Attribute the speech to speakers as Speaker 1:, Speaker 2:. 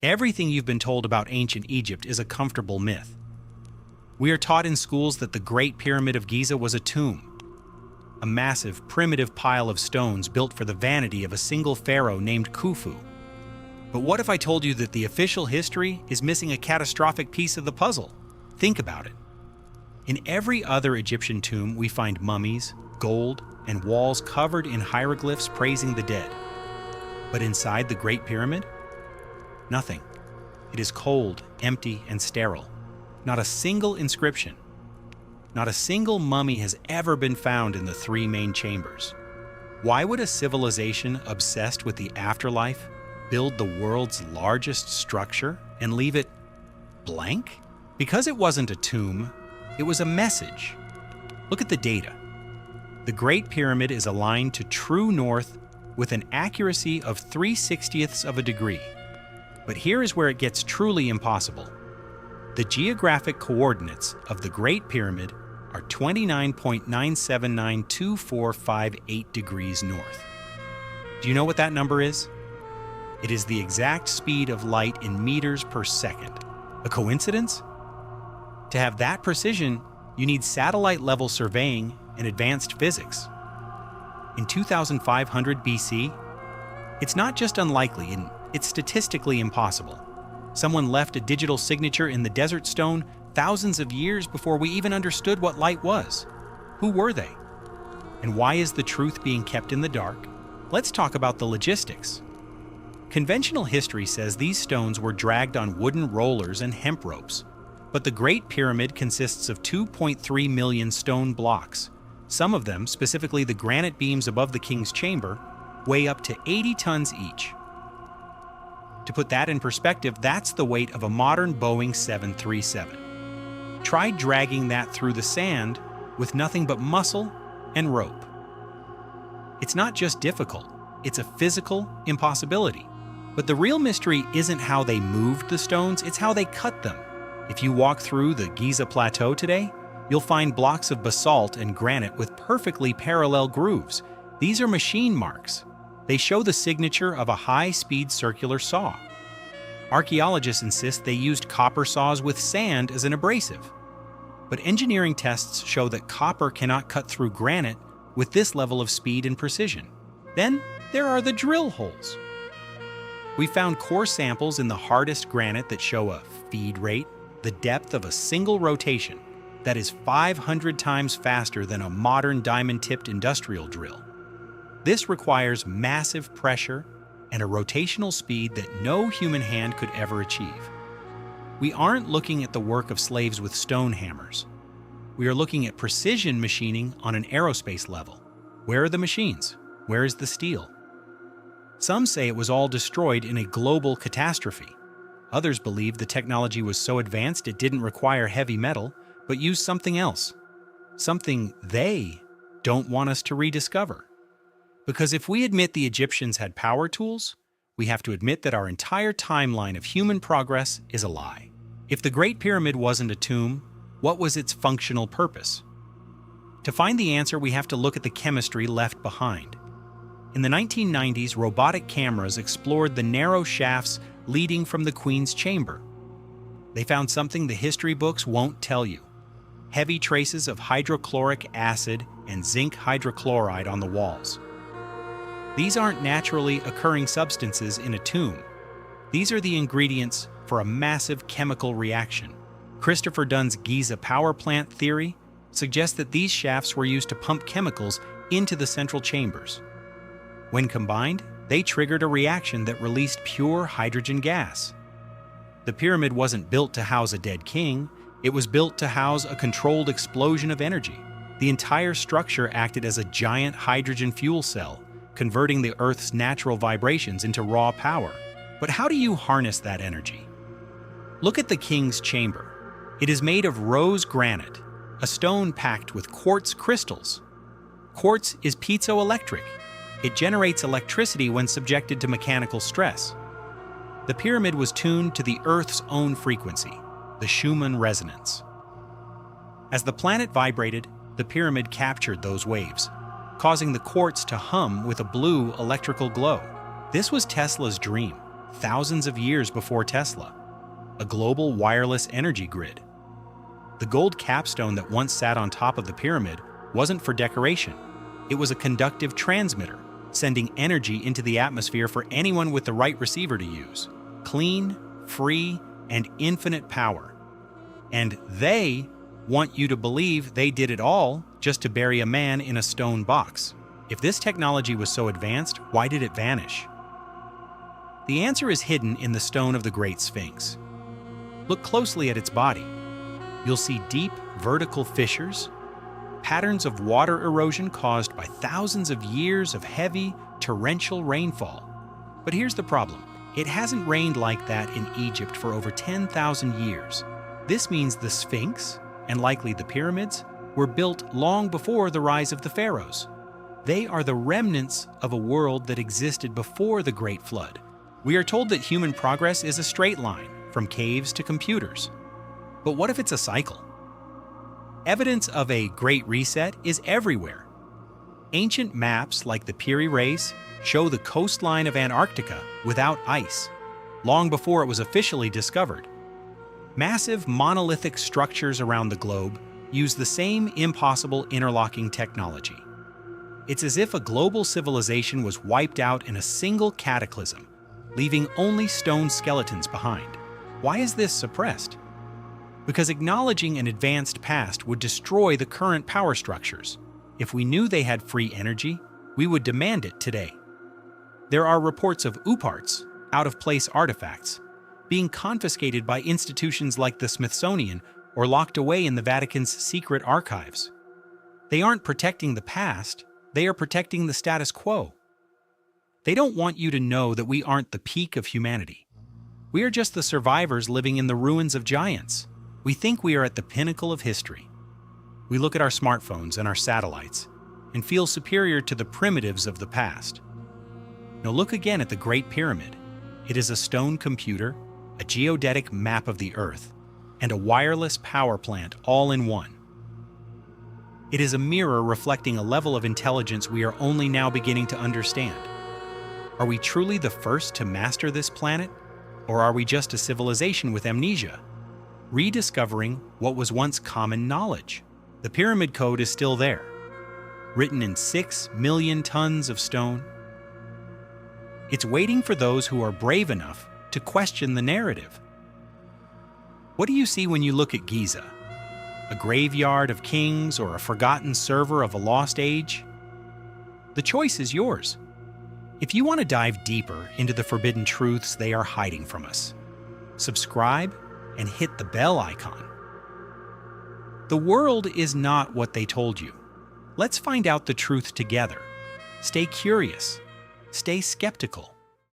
Speaker 1: Everything you've been told about ancient Egypt is a comfortable myth. We are taught in schools that the Great Pyramid of Giza was a tomb, a massive, primitive pile of stones built for the vanity of a single pharaoh named Khufu. But what if I told you that the official history is missing a catastrophic piece of the puzzle? Think about it. In every other Egyptian tomb, we find mummies, gold, and walls covered in hieroglyphs praising the dead. But inside the Great Pyramid? Nothing. It is cold, empty, and sterile. Not a single inscription. Not a single mummy has ever been found in the three main chambers. Why would a civilization obsessed with the afterlife build the world's largest structure and leave it blank? Because it wasn't a tomb, it was a message. Look at the data. The Great Pyramid is aligned to true north with an accuracy of 3/60ths of a degree. But here is where it gets truly impossible. The geographic coordinates of the Great Pyramid are 29.9792458 degrees north. Do you know what that number is? It is the exact speed of light in meters per second. A coincidence? To have that precision, you need satellite-level surveying and advanced physics. In 2500 BC, it's not just unlikely, it's statistically impossible. Someone left a digital signature in the desert stone thousands of years before we even understood what light was. Who were they? And why is the truth being kept in the dark? Let's talk about the logistics. Conventional history says these stones were dragged on wooden rollers and hemp ropes. But the Great Pyramid consists of 2.3 million stone blocks. Some of them, specifically the granite beams above the king's chamber, weigh up to 80 tons each. To put that in perspective, that's the weight of a modern Boeing 737. Try dragging that through the sand with nothing but muscle and rope. It's not just difficult, it's a physical impossibility. But the real mystery isn't how they moved the stones, it's how they cut them. If you walk through the Giza Plateau today, you'll find blocks of basalt and granite with perfectly parallel grooves. These are machine marks. They show the signature of a high-speed circular saw. Archaeologists insist they used copper saws with sand as an abrasive. But engineering tests show that copper cannot cut through granite with this level of speed and precision. Then there are the drill holes. We found core samples in the hardest granite that show a feed rate, the depth of a single rotation, that is 500 times faster than a modern diamond-tipped industrial drill. This requires massive pressure and a rotational speed that no human hand could ever achieve. We aren't looking at the work of slaves with stone hammers. We are looking at precision machining on an aerospace level. Where are the machines? Where is the steel? Some say it was all destroyed in a global catastrophe. Others believe the technology was so advanced it didn't require heavy metal, but used something else. Something they don't want us to rediscover. Because if we admit the Egyptians had power tools, we have to admit that our entire timeline of human progress is a lie. If the Great Pyramid wasn't a tomb, what was its functional purpose? To find the answer, we have to look at the chemistry left behind. In the 1990s, robotic cameras explored the narrow shafts leading from the Queen's chamber. They found something the history books won't tell you: heavy traces of hydrochloric acid and zinc hydrochloride on the walls. These aren't naturally occurring substances in a tomb. These are the ingredients for a massive chemical reaction. Christopher Dunn's Giza power plant theory suggests that these shafts were used to pump chemicals into the central chambers. When combined, they triggered a reaction that released pure hydrogen gas. The pyramid wasn't built to house a dead king, it was built to house a controlled explosion of energy. The entire structure acted as a giant hydrogen fuel cell, converting the Earth's natural vibrations into raw power. But how do you harness that energy? Look at the king's chamber. It is made of rose granite, a stone packed with quartz crystals. Quartz is piezoelectric. It generates electricity when subjected to mechanical stress. The pyramid was tuned to the Earth's own frequency, the Schumann resonance. As the planet vibrated, the pyramid captured those waves, causing the quartz to hum with a blue electrical glow. This was Tesla's dream. thousands of years before Tesla, a global wireless energy grid. The gold capstone that once sat on top of the pyramid wasn't for decoration. It was a conductive transmitter, sending energy into the atmosphere for anyone with the right receiver to use. Clean, free, and infinite power. And they want you to believe they did it all just to bury a man in a stone box. If this technology was so advanced, why did it vanish? The answer is hidden in the stone of the Great Sphinx. Look closely at its body. You'll see deep, vertical fissures, patterns of water erosion caused by thousands of years of heavy, torrential rainfall. But here's the problem. It hasn't rained like that in Egypt for over 10,000 years. This means the Sphinx, and likely the pyramids, were built long before the rise of the pharaohs. They are the remnants of a world that existed before the Great Flood. We are told that human progress is a straight line, from caves to computers. But what if it's a cycle? Evidence of a Great Reset is everywhere. Ancient maps like the Piri Reis show the coastline of Antarctica without ice, long before it was officially discovered. Massive monolithic structures around the globe use the same impossible interlocking technology. It's as if a global civilization was wiped out in a single cataclysm, leaving only stone skeletons behind. Why is this suppressed? Because acknowledging an advanced past would destroy the current power structures. If we knew they had free energy, we would demand it today. There are reports of ooparts, out-of-place artifacts, being confiscated by institutions like the Smithsonian or locked away in the Vatican's secret archives. They aren't protecting the past, they are protecting the status quo. They don't want you to know that we aren't the peak of humanity. We are just the survivors living in the ruins of giants. We think we are at the pinnacle of history. We look at our smartphones and our satellites and feel superior to the primitives of the past. Now look again at the Great Pyramid. It is a stone computer, a geodetic map of the Earth, and a wireless power plant all in one. It is a mirror reflecting a level of intelligence we are only now beginning to understand. Are we truly the first to master this planet? Or are we just a civilization with amnesia, rediscovering what was once common knowledge? The Pyramid Code is still there, written in 6 million tons of stone. It's waiting for those who are brave enough to question the narrative. What do you see when you look at Giza? A graveyard of kings or a forgotten server of a lost age? The choice is yours. If you want to dive deeper into the forbidden truths they are hiding from us, subscribe and hit the bell icon. The world is not what they told you. Let's find out the truth together. Stay curious. Stay skeptical.